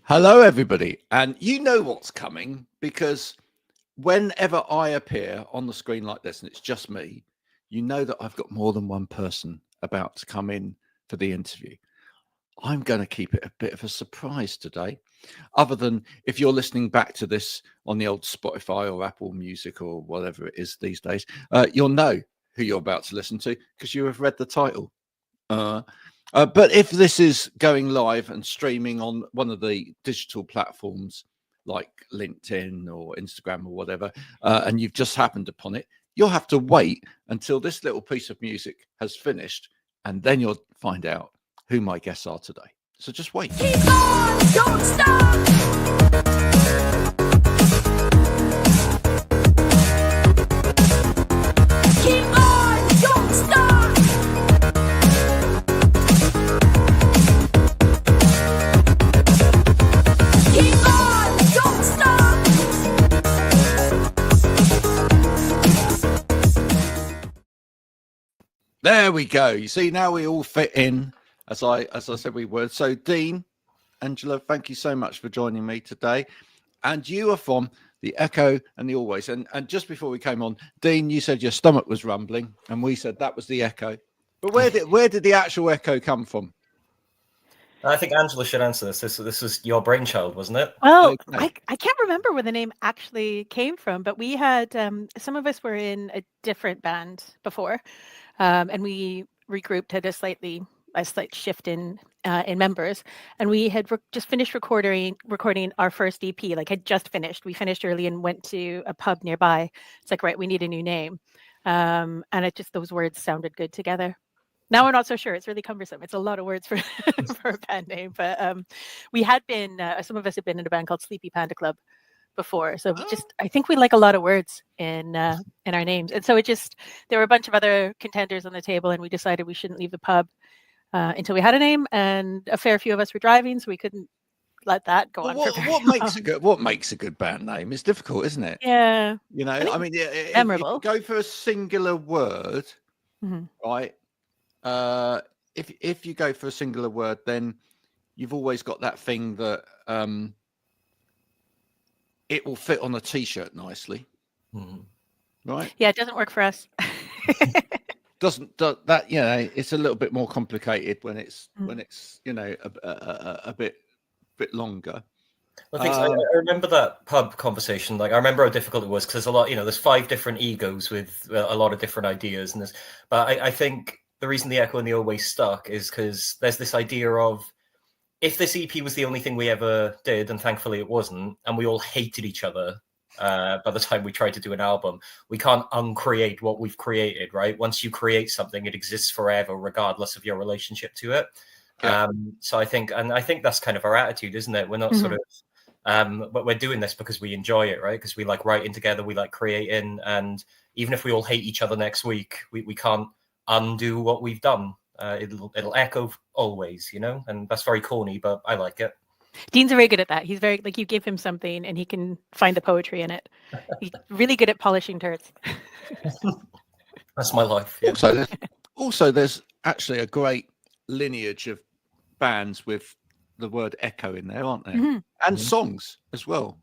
Hello, everybody. And you know what's coming because whenever I appear on the screen like this and it's just me, you know that I've got more than one person about to come in for the interview. I'm going to keep it a bit of a surprise today, other than if you're listening back to this on the old Spotify or Apple Music or whatever it is these days, you'll know who you're about to listen to because you have read the title. But if this is going live and streaming on one of the digital platforms like LinkedIn or Instagram or whatever, and you've just happened upon it, you'll have to wait until this little piece of music has finished, and then you'll find out who my guests are today. So just wait. Keep on, don't stop. Keep on, don't stop. Keep on, don't stop. There we go. You see, now we all fit in, as I said we would. So, Dean, Angela, thank you so much for joining me today. And you are from the Echo and the Always. And just before we came on, Dean, you said your stomach was rumbling, and we said that was the Echo. But where did the actual Echo come from? I think Angela should answer this. This was your brainchild, wasn't it? Well, Okay. I can't remember where the name actually came from, but we had some of us were in a different band before, and we regrouped, had a slight shift in members, and we had just finished recording our first EP. Like, had just finished. We finished early and went to a pub nearby. It's like, right, we need a new name, and those words sounded good together. Now we're not so sure. It's really cumbersome. It's a lot of words for for a band name. But we had been, some of us had been in a band called Sleepy Panda Club before. So I think we like a lot of words in our names. And so there were a bunch of other contenders on the table, and we decided we shouldn't leave the pub until we had a name. And a fair few of us were driving, so we couldn't let that go on. What makes a good band name? It's difficult, isn't it? Yeah. You know, I mean, if memorable. you go for a singular word, right? If you go for a singular word, then you've always got that thing that it will fit on a t-shirt nicely, right? Yeah, it doesn't work for us. That it's a little bit more complicated when it's a bit longer. I remember that pub conversation. Like, I remember how difficult it was because there's a lot. There's 5 different egos with a lot of different ideas, but I think the reason the Echo and the Always stuck is because there's this idea of, if this EP was the only thing we ever did, and thankfully it wasn't, and we all hated each other by the time we tried to do an album, we can't uncreate what we've created, right? Once you create something, it exists forever, regardless of your relationship to it. Yeah. So I think that's kind of our attitude, isn't it? We're not sort of, but we're doing this because we enjoy it, right? Because we like writing together, we like creating, and even if we all hate each other next week, we can't undo what we've done. It'll echo always, and that's very corny, but I like it. Dean's very good at that. He's very, like, you give him something and he can find the poetry in it. He's really good at polishing turds. That's my life. Yeah. Also, there's actually a great lineage of bands with the word Echo in there, aren't there? And songs as well.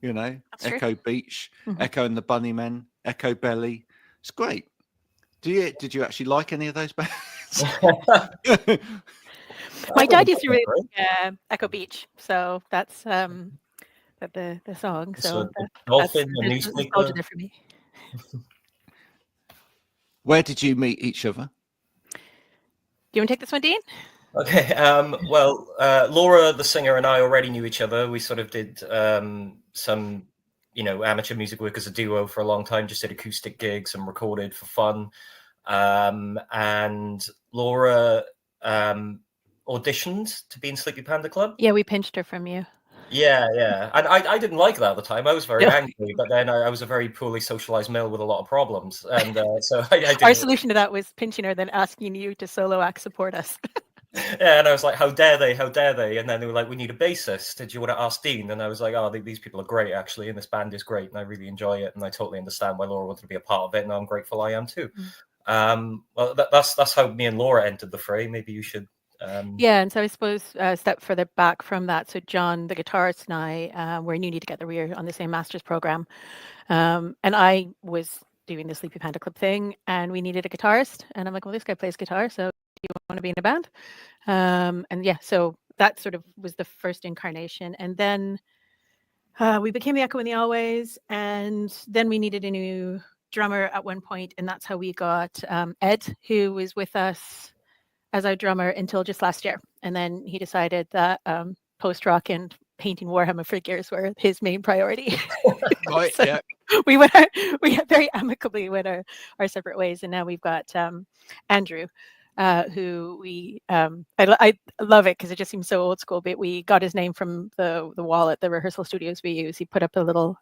That's Echo true. Beach, Echo and the Bunnymen, Echo Belly. It's great. Did you actually like any of those bands? My dad used to really like Echo Beach, so that's the song. So Dolphin, the newspaper there for me. Where did you meet each other? Do you want to take this one, Dean? Okay. Well, Laura, the singer, and I already knew each other. We sort of did some, amateur music work as a duo for a long time. Just did acoustic gigs and recorded for fun. And Laura auditioned to be in Sleepy Panda Club. Yeah, we pinched her from you. Yeah. And I didn't like that at the time. I was very angry, but then I was a very poorly socialized male with a lot of problems. And so I didn't. Our solution to that was pinching her, then asking you to solo act support us. Yeah, and I was like, how dare they? And then they were like, we need a bassist. Did you want to ask Dean? And I was like, these people are great, actually, and this band is great, and I really enjoy it, and I totally understand why Laura wanted to be a part of it, and I'm grateful I am too. Well, that's how me and Laura entered the fray. Maybe you should Yeah, and so I suppose a step further back from that, so John, the guitarist, and I were newly together. We were on the same master's program, and I was doing the Sleepy Panda Club thing, and we needed a guitarist. And I'm like, well, this guy plays guitar, so do you want to be in a band? And yeah, so that sort of was the first incarnation. And then we became the Echo and the Always, and then we needed a new drummer at one point, and that's how we got Ed, who was with us as our drummer until just last year. And then he decided that post-rock and painting Warhammer figures were his main priority. Right, So yeah. we very amicably went our separate ways, and now we've got Andrew, who we I love it because it just seems so old school. But we got his name from the wall at the rehearsal studios we use. He put up a little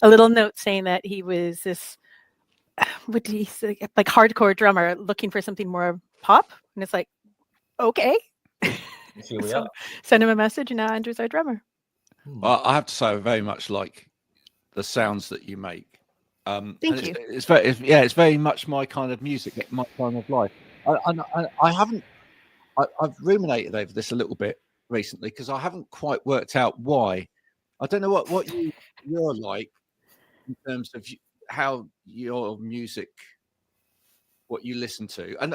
note saying that he was this what did he say, like hardcore drummer looking for something more pop, and it's like, okay. Here we So are. send him a message, and now Andrew's our drummer. Well, I have to say, I very much like the sounds that you make. Thank you. It's very much my kind of music, my kind of life. I've ruminated over this a little bit recently because I haven't quite worked out why. I don't know what you're like in terms of how your music, what you listen to. And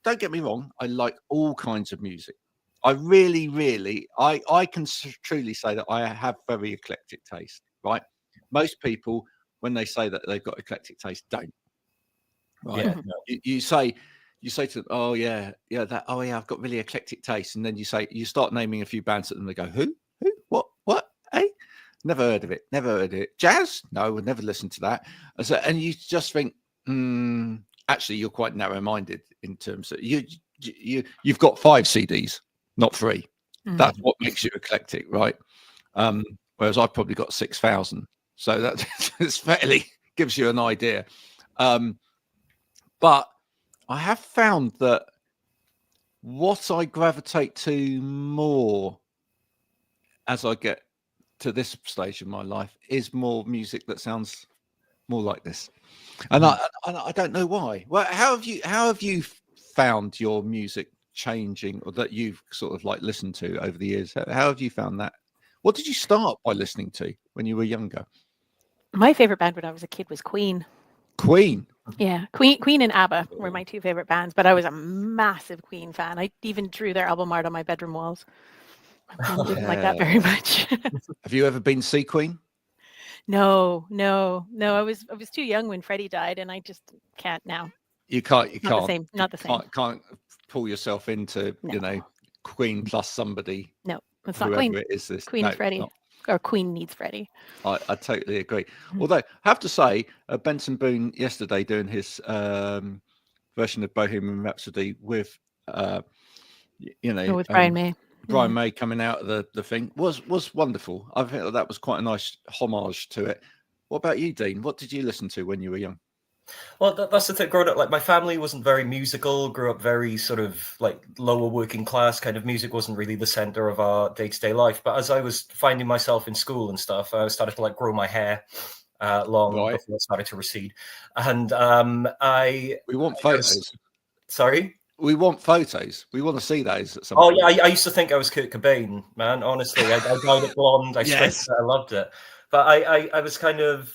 don't get me wrong, I like all kinds of music. I really, I can truly say that I have very eclectic taste, right? Most people, when they say that they've got eclectic taste, don't. Right? Yeah, You say to them, oh yeah, I've got really eclectic taste, and then you start naming a few bands at them, they go, who, what, eh? Never heard of it. Jazz? No, would never listen to that. And you just think, actually, you're quite narrow-minded in terms of you've got 5 CDs, not 3. That's what makes you eclectic, right? Whereas I've probably got 6,000, so that fairly gives you an idea. But I have found that what I gravitate to more as I get to this stage of my life is more music that sounds more like this, and I don't know why. Well, how have you found your music changing, or that you've sort of like listened to over the years? How have you found that? What did you start by listening to when you were younger? My favorite band when I was a kid was Queen. Queen. Yeah, Queen and ABBA were my 2 favorite bands, but I was a massive Queen fan. I even drew their album art on my bedroom walls. My mom didn't like that very much. Have you ever been to see Queen? No. I was too young when Freddie died, and I just can't now. You can't. Not the same. Can't pull yourself into Queen plus somebody. No, it's not whoever Queen. it is. This Queen Freddie. Or Queen needs Freddie. I totally agree. Although I have to say, Benson Boone yesterday doing his version of Bohemian Rhapsody with with Brian May. Brian May coming out of the thing was wonderful. I think that was quite a nice homage to it. What about you, Dean? What did you listen to when you were young? Well, that's the thing. Growing up, like my family wasn't very musical. Grew up very sort of like lower working class. Kind of music wasn't really the center of our day-to-day life. But as I was finding myself in school and stuff, I started to like grow my hair long before it started to recede. And we want photos. Sorry. We want photos. We want to see those at some point. Yeah, I used to think I was Kurt Cobain, man. Honestly, I dyed it blonde. I straightened it. I loved it. But I was kind of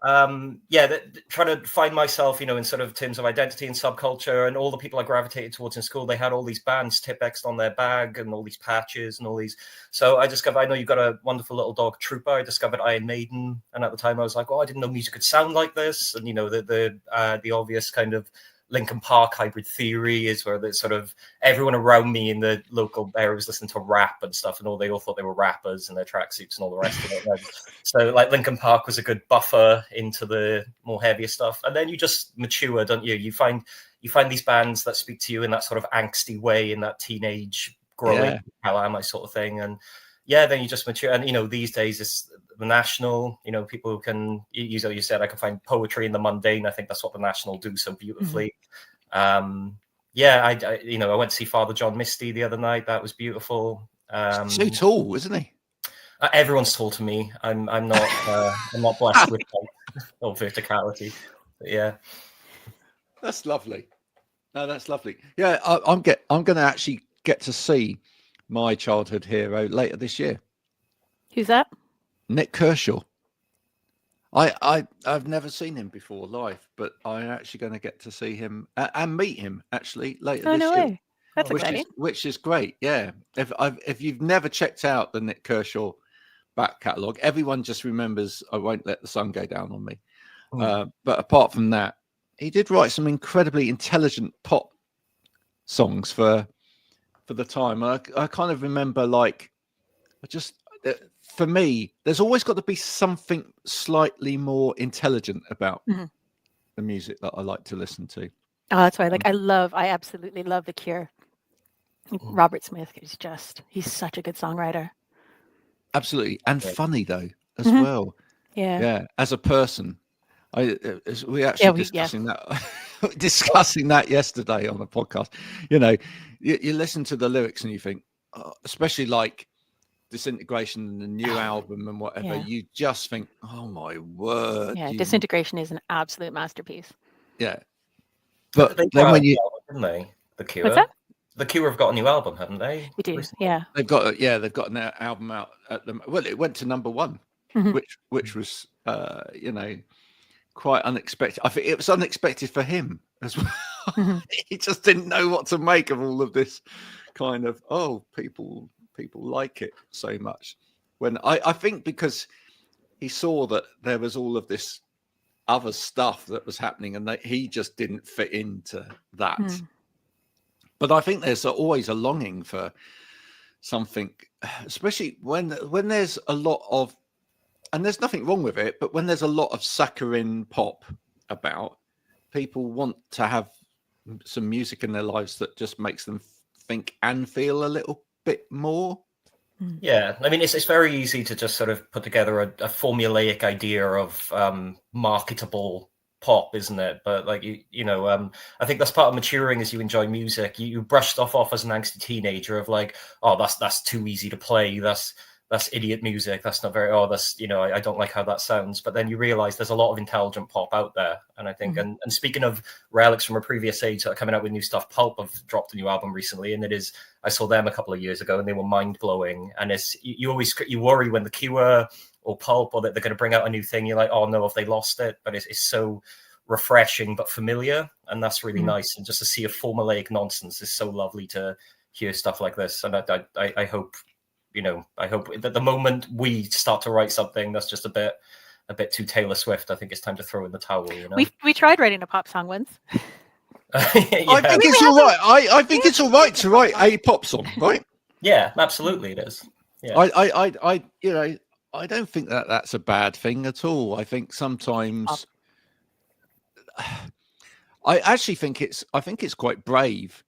trying to find myself, in sort of terms of identity and subculture, and all the people I gravitated towards in school, they had all these bands Tipp-Exed on their bag and all these patches and all these. So I discovered, I know you've got a wonderful little dog, Trooper. I discovered Iron Maiden, and at the time I was like, I didn't know music could sound like this. And the obvious kind of Linkin Park Hybrid Theory is where the sort of everyone around me in the local area was listening to rap and stuff, and they all thought they were rappers in their tracksuits and all the rest of it. So like Linkin Park was a good buffer into the more heavier stuff, and then you just mature, don't you? You find these bands that speak to you in that sort of angsty way, in that teenage growing, how am I sort of thing, and then you just mature. And these days it's the National. People who can use, you said, I can find poetry in the mundane. I think that's what the National do so beautifully. I went to see Father John Misty the other night. That was beautiful. So tall, isn't he? Everyone's tall to me. I'm not blessed with height or verticality. But yeah, that's lovely. No, that's lovely. Yeah, I'm going to actually get to see my childhood hero later this year, Who's that? Nick Kershaw. I've never seen him before live, but I'm actually going to get to see him and meet him actually later Oh, this no year, way. That's exciting. which is great. Yeah, if you've never checked out the Nick Kershaw back catalogue, everyone just remembers "I Won't Let the Sun Go Down on Me," but apart from that, he did write some incredibly intelligent pop songs for the time. I kind of remember, like, for me, there's always got to be something slightly more intelligent about the music that I like to listen to. Oh, that's why. Like, I absolutely love The Cure. Robert Smith is he's such a good songwriter. Absolutely. And funny though, as well. Yeah. As a person, we actually discussing that yesterday on the podcast. You know, you listen to the lyrics and you think, especially like Disintegration and the new album and whatever, you just think, oh my word. Yeah, Disintegration is an absolute masterpiece. Yeah. But then when didn't they? The Cure. What's that? The Cure have got a new album, haven't they? We do, recently? yeah. They've got an album out at the well. It went to number one, which was quite unexpected. I think it was unexpected for him as well. He just didn't know what to make of all of this kind of people like it so much. When I think because he saw that there was all of this other stuff that was happening, and that he just didn't fit into that. But I think there's always a longing for something, especially when there's a lot of, and there's nothing wrong with it, but when there's a lot of saccharine pop about, people want to have some music in their lives that just makes them think and feel a little bit more. Yeah, I mean, it's very easy to just sort of put together a formulaic idea of marketable pop, isn't it? But like I think that's part of maturing as you enjoy music. You brush stuff off as an angsty teenager of like, oh, that's too easy to play. That's idiot music. That's not very. Oh, that's I don't like how that sounds. But then you realize there's a lot of intelligent pop out there, and I think and speaking of relics from a previous age that are coming out with new stuff, Pulp have dropped a new album recently, and I saw them a couple of years ago, and they were mind blowing. And it's you worry when the Cure or Pulp or that they're going to bring out a new thing. You're like, oh no, have they lost it? But it's so refreshing but familiar, and that's really nice. And just to see a formulaic nonsense is so lovely to hear stuff like this. And I hope. I hope that the moment we start to write something that's just a bit too Taylor Swift, I think it's time to throw in the towel. We tried writing a pop song once. I think it's all right. I think it's all right to write a pop song, right? Yeah, absolutely, it is. Yeah. I don't think that's a bad thing at all. I think sometimes I actually think it's quite brave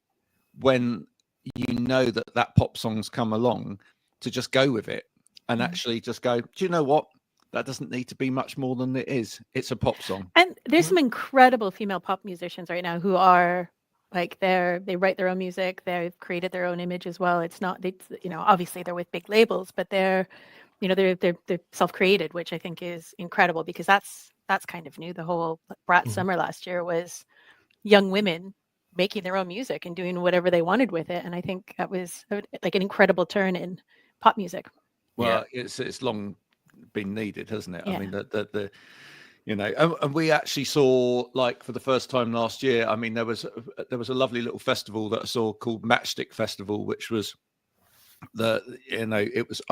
when you know that pop song's come along to just go with it and actually just go, do you know what? That doesn't need to be much more than it is. It's a pop song. And there's some incredible female pop musicians right now who are like they write their own music. They've created their own image as well. It's not obviously they're with big labels, but they're self-created, which I think is incredible because that's kind of new. The whole Brat Summer last year was young women making their own music and doing whatever they wanted with it. And I think that was like an incredible turn in pop music. Well, it's long been needed, hasn't it? Yeah. I mean, and we actually saw, like, for the first time last year, I mean, there was a lovely little festival that I saw called Matchstick Festival, which was I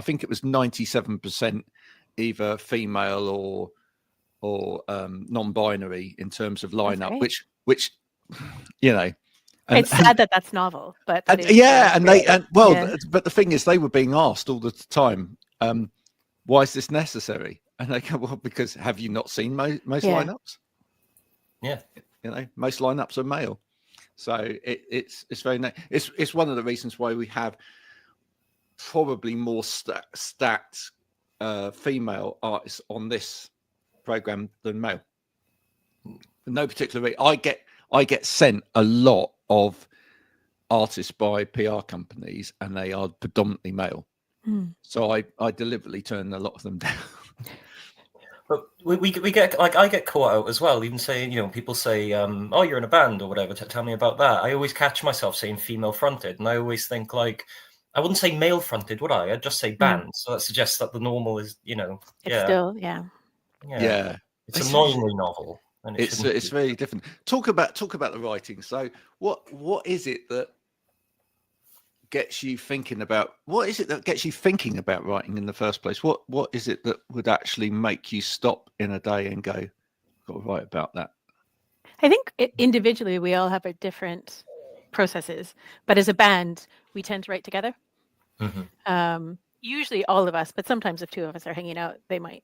think it was 97% either female or non-binary in terms of lineup, which and it's sad that's novel, but but the thing is, they were being asked all the time, why is this necessary? And they go, well, because have you not seen most lineups? Yeah, most lineups are male, so it's very nice. It's one of the reasons why we have probably more stacked female artists on this program than male. For no particular reason. I get sent a lot of artists by PR companies, and they are predominantly male. So I deliberately turn a lot of them down. But we get like I get caught out as well. Even saying, people say, "Oh, you're in a band" or whatever. Tell me about that. I always catch myself saying female fronted, and I always think like I wouldn't say male fronted, would I? I'd just say band. So that suggests that the normal is, It's still, yeah. It's annoyingly novel, and it's very different. Talk about the writing. So what is it that gets you thinking about writing in the first place? What is it that would actually make you stop in a day and go, I've got to write about that? I think individually we all have our different processes, but as a band we tend to write together. Usually all of us, but sometimes if two of us are hanging out, we might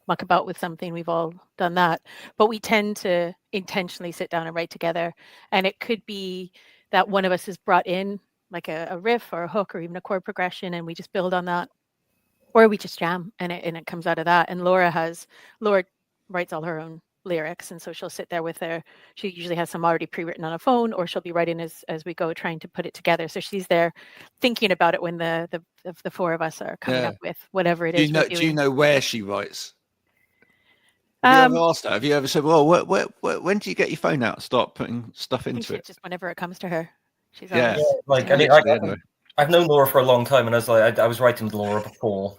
muck about with something. We've all done that, but we tend to intentionally sit down and write together. And it could be that one of us is brought in like a riff or a hook or even a chord progression, and we just build on that, or we just jam and it comes out of that. And Laura writes all her own lyrics, and so she'll sit there with she usually has some already pre-written on a phone, or she'll be writing as we go, trying to put it together. So she's there thinking about it when the four of us are coming up with whatever it is. Do you know where she writes? Have you ever asked her? Have you ever said, well, when do you get your phone out and start putting stuff into it? Just whenever it comes to her. She's always, like I mean, I've known Laura for a long time, and I was writing with Laura before.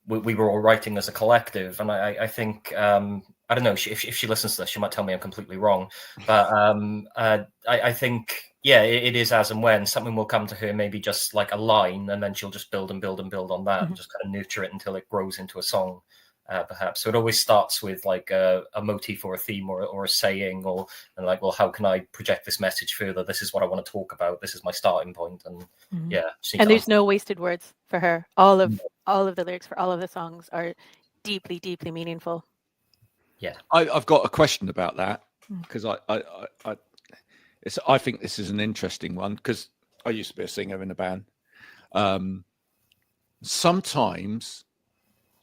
We were all writing as a collective, and I think I don't know if she listens to this, she might tell me I'm completely wrong, but I think it is as and when something will come to her, maybe just like a line, and then she'll just build and build and build on that, and just kind of nurture it until it grows into a song. Perhaps. So it always starts with like a motif or a theme or a saying, and like, well, how can I project this message further? This is what I want to talk about. This is my starting point. And and there's no wasted words for her. All of the lyrics for all of the songs are deeply, deeply meaningful. Yeah, I've got a question about that, because I think this is an interesting one, because I used to be a singer in a band. Sometimes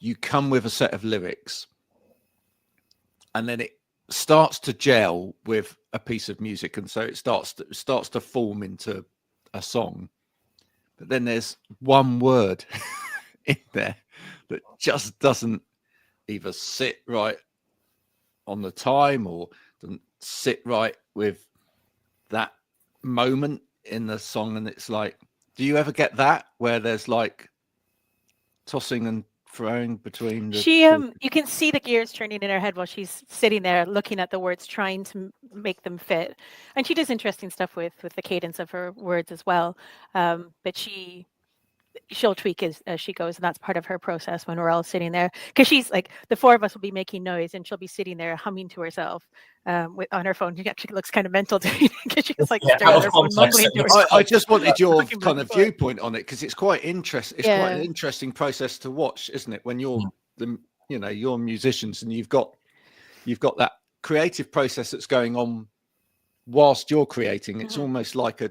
you come with a set of lyrics and then it starts to gel with a piece of music, and so it starts to form into a song, but then there's one word in there that just doesn't either sit right on the time or doesn't sit right with that moment in the song. And it's like, do you ever get that where there's like tossing and throwing between the you can see the gears turning in her head while she's sitting there looking at the words, trying to make them fit? And she does interesting stuff with the cadence of her words as well, but she'll tweak as she goes, and that's part of her process when we're all sitting there, because she's like, the four of us will be making noise and she'll be sitting there humming to herself on her phone. She actually looks kind of mental to me, because she's like staring at her phone, mumbling to herself. I just wanted your kind of viewpoint on it, because it's quite interesting. It's quite an interesting process to watch, isn't it, when you're you're musicians and you've got that creative process that's going on whilst you're creating. It's almost like a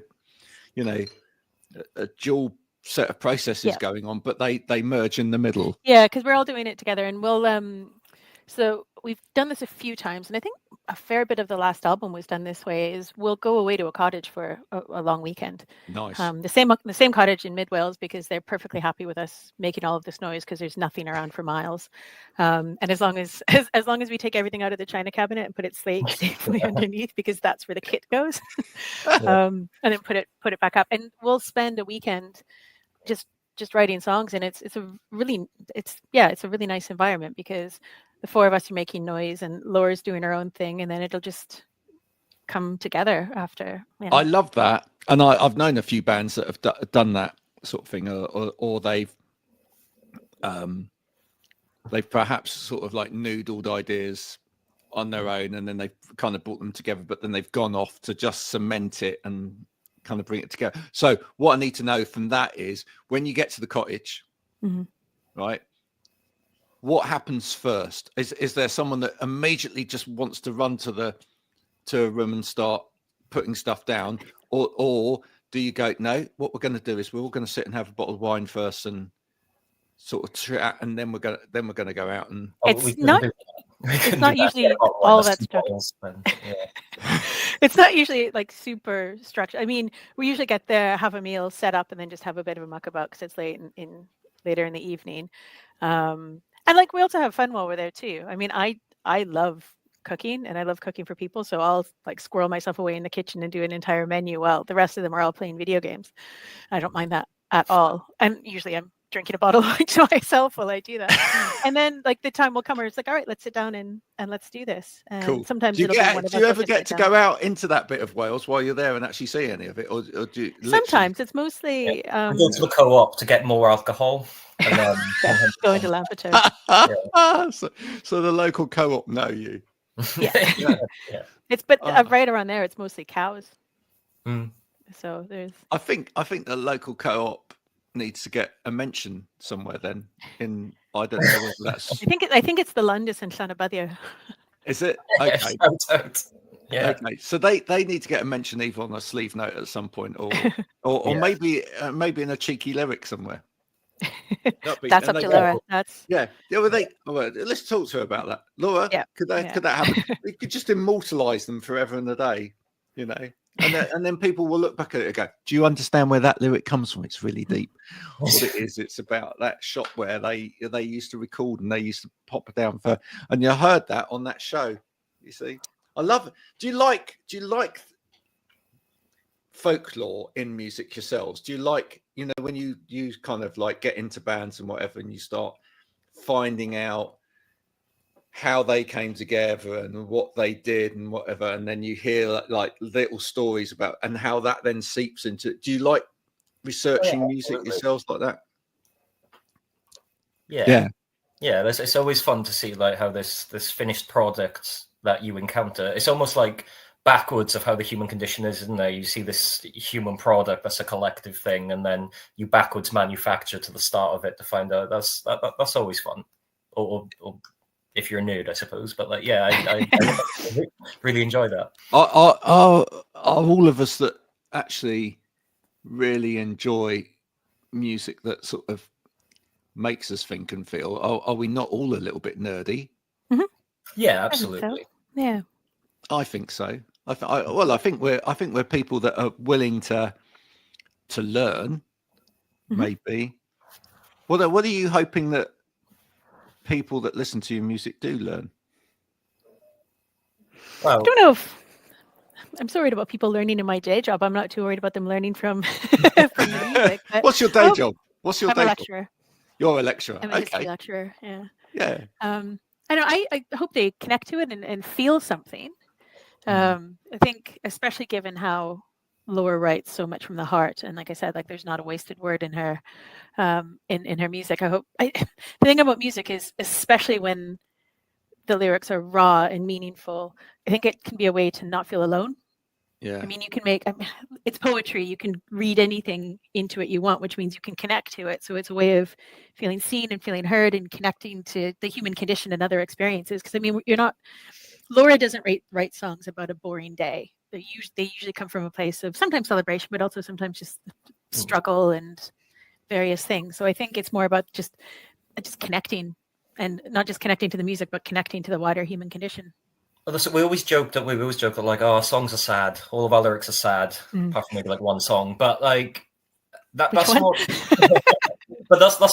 dual set of processes going on, but they merge in the middle. Yeah, because we're all doing it together, and we'll so we've done this a few times, and I think a fair bit of the last album was done this way. Is we'll go away to a cottage for a long weekend. Nice. The same cottage in Mid Wales, because they're perfectly happy with us making all of this noise, because there's nothing around for miles. And as long as we take everything out of the china cabinet and put it safely underneath, because that's where the kit goes, and then put it back up, and we'll spend a weekend just writing songs. And it's a really nice environment, because the four of us are making noise and Laura's doing her own thing, and then it'll just come together after. I love that, and I've known a few bands that have done that sort of thing, or they've perhaps sort of like noodled ideas on their own, and then they've kind of brought them together, but then they've gone off to just cement it and kind of bring it together. So what I need to know from that is, when you get to the cottage, right, what happens first? Is there someone that immediately just wants to run to a room and start putting stuff down, or do you go, no, what we're going to do is we're all going to sit and have a bottle of wine first and sort of chat, and then we're going to go out and it's not usually all that structured. It's not usually like super structured. I mean, we usually get there, have a meal, set up, and then just have a bit of a muck about, because it's later in the evening. And like we also have fun while we're there too. I mean, I love cooking and I love cooking for people, so I'll like squirrel myself away in the kitchen and do an entire menu while the rest of them are all playing video games. I don't mind that at all. And usually I'm drinking a bottle of wine to myself while I do that. And then like the time will come where it's like, all right, let's sit down and let's do this. And Cool. sometimes Do it'll you, be one of do us you will ever just get sit to down. go out into that bit of Wales while you're there and actually see any of it, or do you literally- Sometimes it's mostly I go to the co-op to get more alcohol. And then, going to Lampeter. so the local co-op know you. Yeah. Yeah. It's right around there it's mostly cows. Mm. So there's I think the local co-op needs to get a mention somewhere then. I don't know whether that's I think it's the Lundis in Llanabadia. is it? Okay. Yeah. Okay. So they need to get a mention either on a sleeve note at some point or Yeah. maybe in a cheeky lyric somewhere. That's up to Laura. That's Yeah. Well, let's talk to her about that. Laura, Yeah. could that happen? We could just immortalize them forever and a day, you know. And then people will look back at it and go, do you understand where that lyric comes from? It's really deep. What it is, it's about that shop where they used to record and they used to pop it down for, and you heard that on that show. You see, I love it. Do you like folklore in music yourselves? Do you like, you know, when you kind of like get into bands and whatever, and you start finding out how they came together and what they did and whatever, and then you hear like little stories about and how that then seeps into, do you like researching music yourselves like that? Yeah. It's always fun to see like how this finished product that you encounter, it's almost like backwards of how the human condition is, isn't there? You see this human product that's a collective thing, and then you backwards manufacture to the start of it to find out. That's always fun, or if you're a nerd, I suppose. But like, yeah, I really enjoy that. Are all of us that actually really enjoy music that sort of makes us think and feel? Are we not all a little bit nerdy? Mm-hmm. Yeah, absolutely. So. Yeah, I think so. I think we're people that are willing to learn. Mm-hmm. Maybe. What are you hoping that people that listen to your music do learn? Well, I don't know if I'm so worried about people learning in my day job. I'm not too worried about them learning from the music. But what's your day job? What's your I'm day a job? lecturer. You're a lecturer. I'm a history lecturer. Yeah. Yeah. I know. I hope they connect to it and feel something. I think, especially given how Laura writes so much from the heart, and like I said, like there's not a wasted word in her, in her music. The thing about music is, especially when the lyrics are raw and meaningful, I think it can be a way to not feel alone. Yeah. I mean, you can it's poetry. You can read anything into it you want, which means you can connect to it. So it's a way of feeling seen and feeling heard and connecting to the human condition and other experiences. Because I mean, Laura doesn't write songs about a boring day. They usually come from a place of sometimes celebration, but also sometimes just struggle and various things. So I think it's more about just connecting, and not just connecting to the music, but connecting to the wider human condition. We always joke that like, oh, our songs are sad. All of our lyrics are sad, apart from maybe like one song. But like that's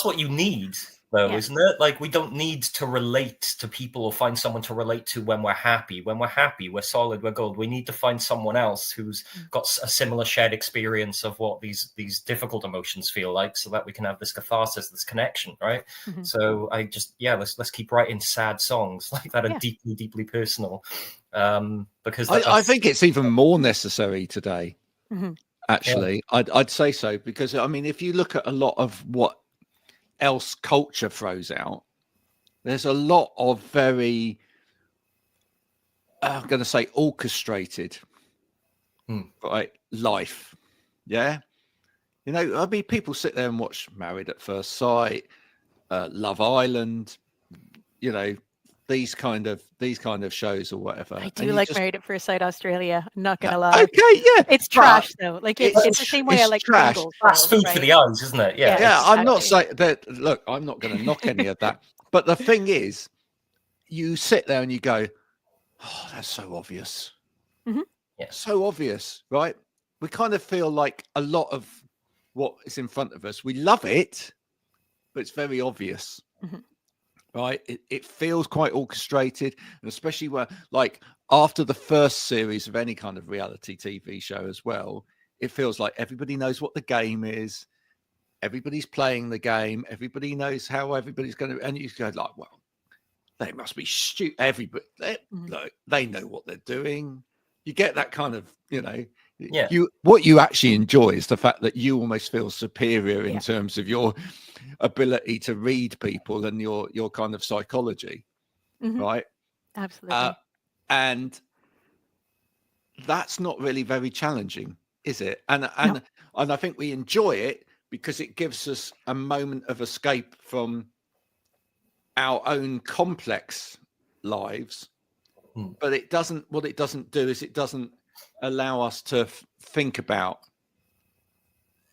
what you need, though, isn't it? Like, we don't need to relate to people or find someone to relate to when we're happy. When we're happy, we're solid, we're gold. We need to find someone else who's got a similar shared experience of what these difficult emotions feel like, so that we can have this catharsis, this connection, right? Mm-hmm. So let's keep writing sad songs like that are deeply, deeply personal. Because I think it's even more necessary today. Mm-hmm. Actually, I'd say so, because I mean, if you look at a lot of what else culture throws out, there's a lot of very, I'm going to say, orchestrated, right, life. Yeah, you know, I mean, people sit there and watch Married at First Sight, Love Island, you know, these kind of shows or whatever. I do like Married at First Sight Australia. I'm not gonna lie. Okay, yeah, it's trash though. Like it's the same way I like trash. That's food for the eyes, isn't it? Yeah. Yeah. I'm not saying that. Look, I'm not going to knock any of that. But the thing is, you sit there and you go, "Oh, that's so obvious." Mm-hmm. Yeah, so obvious, right? We kind of feel like a lot of what is in front of us, we love it, but it's very obvious. Mm-hmm. right? It feels quite orchestrated, and especially where, like, after the first series of any kind of reality TV show as well, it feels like everybody knows what the game is, everybody's playing the game, everybody knows how everybody's going to, and you go like, well, they must be stupid. Everybody, like, they know what they're doing. You get that kind of, Yeah. What you actually enjoy is the fact that you almost feel superior in terms of your ability to read people and your kind of psychology, right? Absolutely. And that's not really very challenging, is it? And I think we enjoy it because it gives us a moment of escape from our own complex lives. But it doesn't. What it doesn't do is it doesn't allow us to think about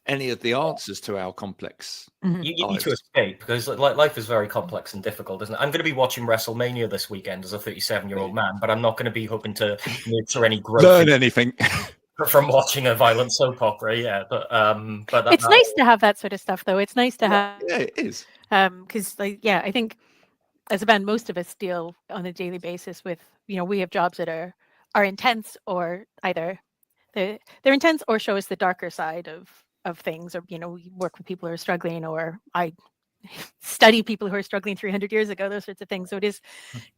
any of the answers to our complex. You need to escape because life is very complex and difficult, isn't it? I'm going to be watching WrestleMania this weekend as a 37-year-old man, but I'm not going to be hoping to nurture any growth. Learn anything from watching a violent soap opera. Yeah, but it's nice to have that sort of stuff, though. It's nice to have. Yeah, it is. Because I think as a band, most of us deal on a daily basis with, we have jobs that are intense, or either they're intense or show us the darker side of things, or we work with people who are struggling, or I study people who are struggling 300 years ago, those sorts of things. So it is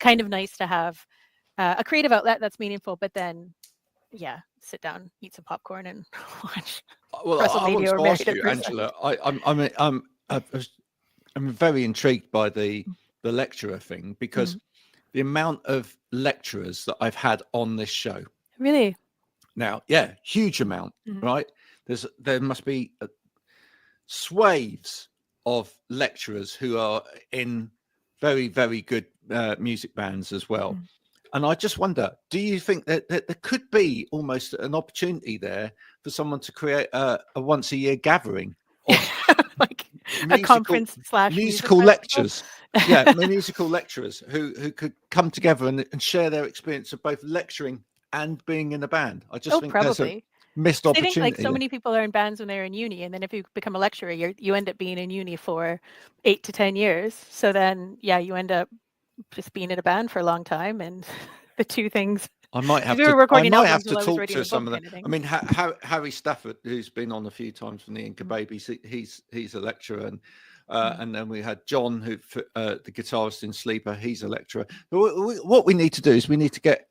kind of nice to have a creative outlet that's meaningful, but then sit down, eat some popcorn, and watch WrestleMania or Married at First Sight. Angela, I'm very intrigued by the lecturer thing, because the amount of lecturers that I've had on this show. Really? Now, huge amount, right? There must be swathes of lecturers who are in very, very good music bands as well. And I just wonder, do you think that there could be almost an opportunity there for someone to create a once a year gathering of like a conference / musical lectures? Musical lecturers who could come together and share their experience of both lecturing and being in a band. I just think there's a missed opportunity. I think so many people are in bands when they're in uni, and then if you become a lecturer, you end up being in uni for 8 to 10 years. So then, you end up just being in a band for a long time, and the two things. I might have to talk to some of them. I mean, Harry Stafford, who's been on a few times from the Inca Babies, he's a lecturer, and then we had John, who the guitarist in Sleeper, he's a lecturer. But what we need to do is we need to get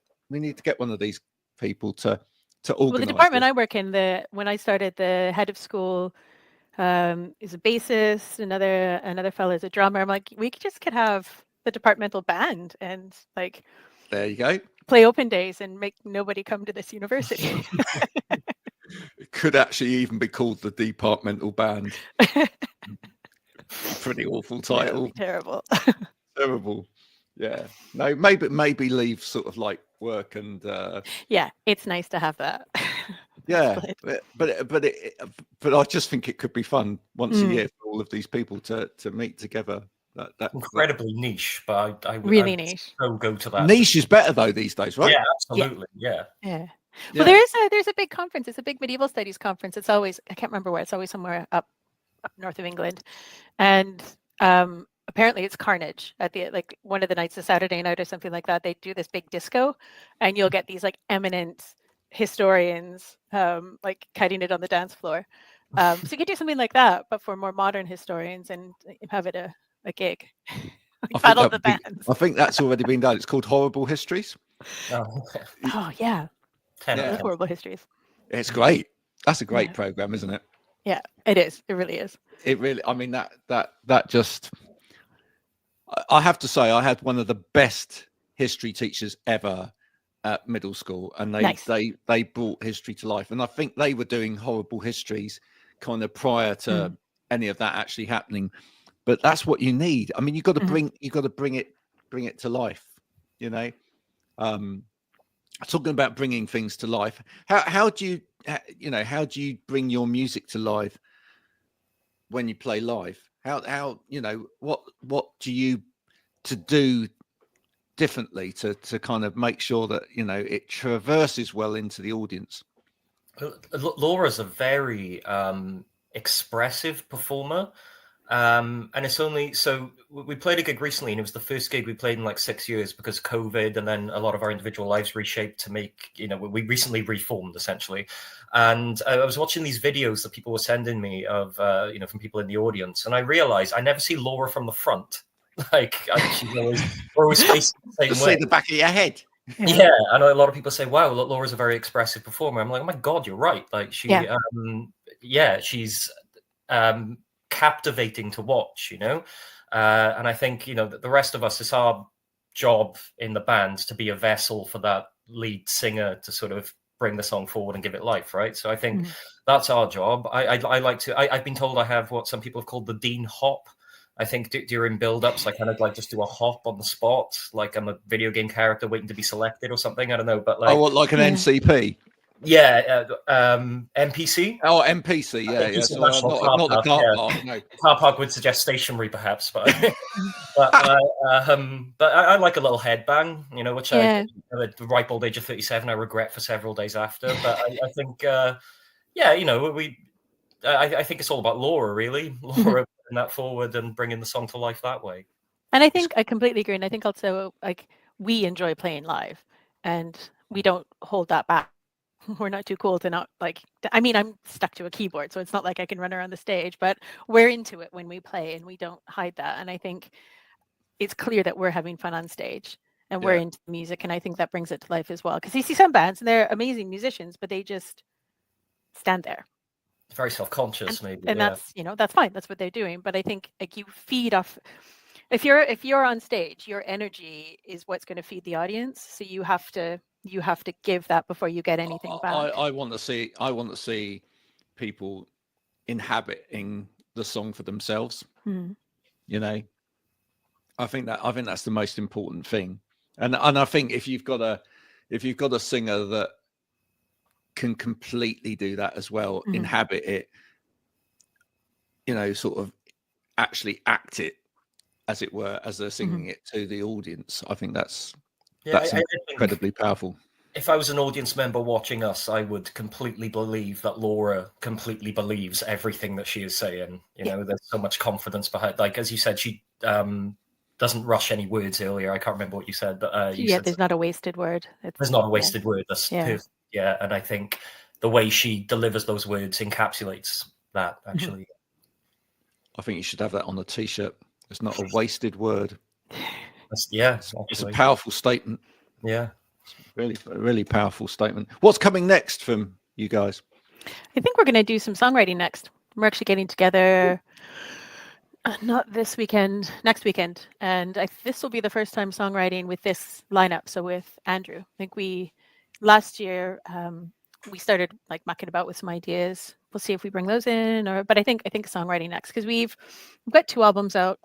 one of these people to organize. Well, the department I work in, when I started, the head of school is a bassist, another fellow is a drummer. I'm like, we could have the departmental band and there you go, play open days and make nobody come to this university. It could actually even be called the departmental band. Pretty awful title. Terrible. Terrible. Yeah. No, maybe leave sort of like work and it's nice to have that. but I just think it could be fun once a year for all of these people to meet together. That incredibly niche, but I really niche. So go to that. Niche is better though these days, right? Yeah, absolutely. Yeah. Well, there's a big conference. It's a big medieval studies conference. It's always, I can't remember where. It's always somewhere up north of England, and apparently it's carnage at the one of the nights, a Saturday night or something like that. They do this big disco, and you'll get these eminent historians cutting it on the dance floor. So you could do something like that, but for more modern historians, and have it a gig. Battle of the bands. I think that's already been done. It's called Horrible Histories. Oh yeah. Horrible Histories. It's great. That's a great program, isn't it? Yeah, it is. It really is. It really. I mean, that just. I have to say, I had one of the best history teachers ever at middle school, and they brought history to life. And I think they were doing Horrible Histories kind of prior to any of that actually happening. But that's what you need. I mean, you got to bring it to life. Talking about bringing things to life. How do you bring your music to life when you play live? How what do you to do differently to kind of make sure that it traverses well into the audience? Laura's a very expressive performer. And it's only so we played a gig recently, and it was the first gig we played in like 6 years because of COVID, and then a lot of our individual lives reshaped to make, we recently reformed essentially. And I was watching these videos that people were sending me of, from people in the audience, and I realized I never see Laura from the front. Like we're always facing the same Just way. see the back of your head. Yeah, I know a lot of people say, "Wow, Laura's a very expressive performer." I'm like, "Oh my god, you're right!" Like she's captivating to watch, and I think the rest of us, it's our job in the band to be a vessel for that lead singer to sort of bring the song forward and give it life, right? So I think that's our job. I like to. I've been told I have what some people have called the Dean hop. I think during build-ups, I kind of like just do a hop on the spot, like I'm a video game character waiting to be selected or something. I don't know, but like like an NCP. Yeah, NPC. Oh, NPC. Yeah. So not the car park. No, car park would suggest stationary, perhaps, but but I like a little headbang, which I, at the ripe old age of 37, I regret for several days after. But I think, I think it's all about Laura, really. Laura putting that forward and bringing the song to life that way. And I think I completely agree. And I think also, like, we enjoy playing live, and we don't hold that back. We're not too cool to not like. I mean, I'm stuck to a keyboard, so it's not like I can run around the stage. But we're into it when we play, and we don't hide that. And I think it's clear that we're having fun on stage, and we're into music, and I think that brings it to life as well. Because you see some bands, and they're amazing musicians, but they just stand there. Very self-conscious, maybe, and that's that's fine. That's what they're doing. But I think like you feed off. If you're on stage, your energy is what's going to feed the audience. So you have to give that before you get anything back. I want to see people inhabiting the song for themselves. I think that's the most important thing. And I think if you've got a singer that can completely do that as well, inhabit it, sort of actually act it, as it were, as they're singing it to the audience. I think that's incredibly powerful. If I was an audience member watching us, I would completely believe that Laura completely believes everything that she is saying. There's so much confidence behind. Like as you said, she doesn't rush any words earlier. I can't remember what you said, but said there's not a wasted word. There's not a wasted word. That's perfect. Yeah, and I think the way she delivers those words encapsulates that. Actually, I think you should have that on a T-shirt. It's not a wasted word. It's a powerful statement. Yeah, it's really, really powerful statement. What's coming next from you guys? I think we're going to do some songwriting next. We're actually getting together, not this weekend, next weekend, and this will be the first time songwriting with this lineup. So with Andrew, I think last year we started like mucking about with some ideas. We'll see if we bring those in, but I think songwriting next, because we've got 2 albums out.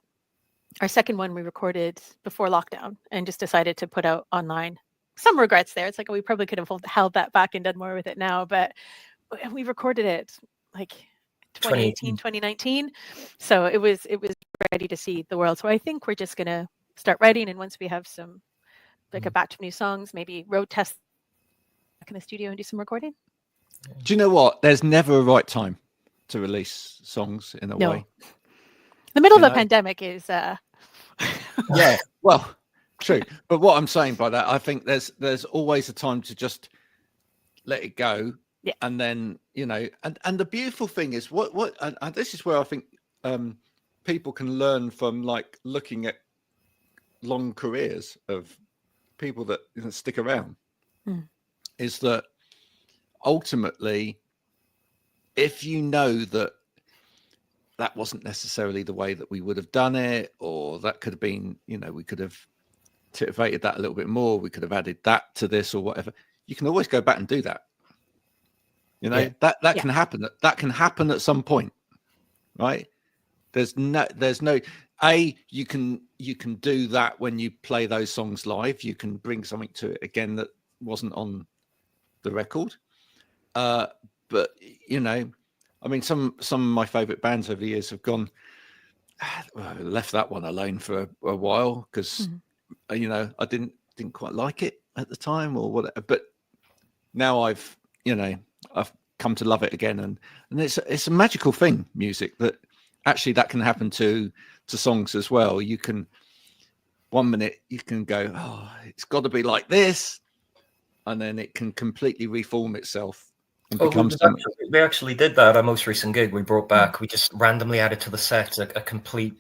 Our second one we recorded before lockdown and just decided to put out online. Some regrets there. It's like, we probably could have held that back and done more with it now, but we recorded it like 2018, 2019. So it was ready to see the world. So I think we're just going to start writing. And once we have some, like a batch of new songs, maybe road test back in the studio and do some recording. Do you know what? There's never a right time to release songs in a way. The middle of the pandemic is yeah, well, true. But what I'm saying by that, I think there's always a time to just let it go. Yeah. And then, and the beautiful thing is and this is where I think people can learn from, like, looking at long careers of people that stick around, is that ultimately, if you know that wasn't necessarily the way that we would have done it, or that could have been, we could have titivated that a little bit more, we could have added that to this or whatever, you can always go back and do that. That can happen. That can happen at some point, right? There's no you can do that when you play those songs live. You can bring something to it again that wasn't on the record. But I mean, some of my favorite bands over the years have left that one alone for a while because I didn't quite like it at the time or whatever. But now I've come to love it again, and it's a magical thing, music, that actually that can happen to songs as well. You can, 1 minute you can go, oh, it's got to be like this, and then it can completely reform itself and become something. We actually did that at our most recent gig. We brought back, we just randomly added to the set a complete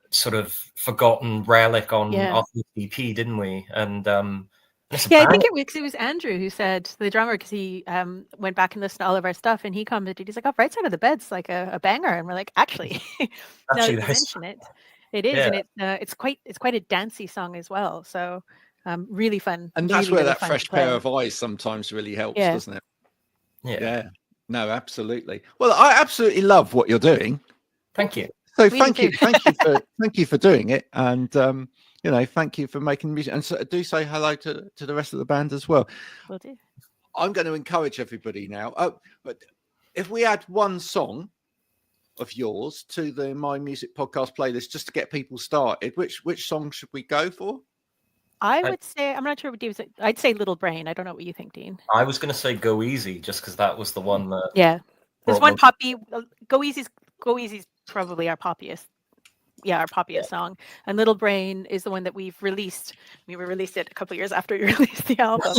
sort of forgotten relic on our EP, didn't we? And I think it was Andrew who said, the drummer, because he went back and listened to all of our stuff, and he commented, he's like, oh, Right Side of the Bed's like a banger. And we're like, actually, now that you mention it, it is. And it's quite a dancey song as well. So really fun. And that's where that fresh pair of eyes sometimes really helps, doesn't it? Yeah. No, absolutely. Well, I absolutely love what you're doing. Thank you. So thank you for doing it, and thank you for making music, and so do say hello to the rest of the band as well. Will do. I'm going to encourage everybody now. But if we add one song of yours to the My Music podcast playlist just to get people started, which song should we go for? I would say, I'm not sure what Dean said. I'd say Little Brain. I don't know what you think, Dean. I was going to say Go Easy, just because that was the one that. Yeah, there's one poppy. Go Easy's probably our poppiest. Yeah, our poppiest song. And Little Brain is the one that we've released. We released it a couple of years after we released the album.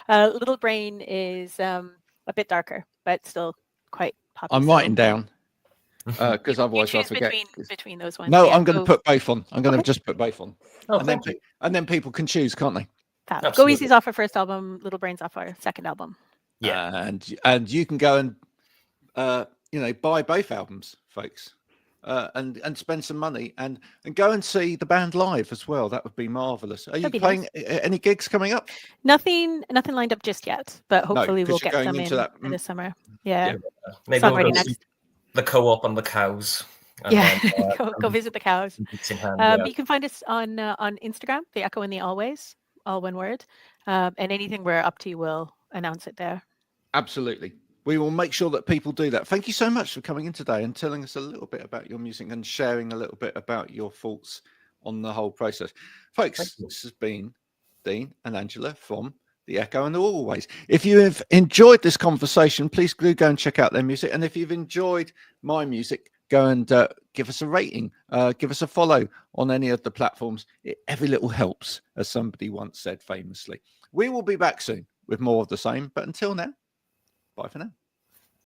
But Little Brain is a bit darker, but still quite poppy. I'm writing down because otherwise I'll forget. Between those ones. No, I'm going to put both on. I'm going to just put both on. Oh, and then people can choose, can't they? Go Easy's off our first album. Little Brain's off our second album. Yeah, and you can go and buy both albums, folks, and spend some money and go and see the band live as well. That would be marvelous. Are you playing any gigs coming up? Nothing lined up just yet, but hopefully we'll get some in the summer. Yeah. Maybe we'll go the Co-op on the cows. Go visit the cows. You can find us on Instagram, The Echo and the Always, all one word, and anything we're up to, we'll announce it there. Absolutely. We will make sure that people do that. Thank you so much for coming in today and telling us a little bit about your music and sharing a little bit about your thoughts on the whole process. Folks, this has been Dean and Angela from The Echo and the Always. If you have enjoyed this conversation, please do go and check out their music. And if you've enjoyed my music, go and give us a rating, give us a follow on any of the platforms. Every little helps, as somebody once said famously. We will be back soon with more of the same. But until now, bye for now.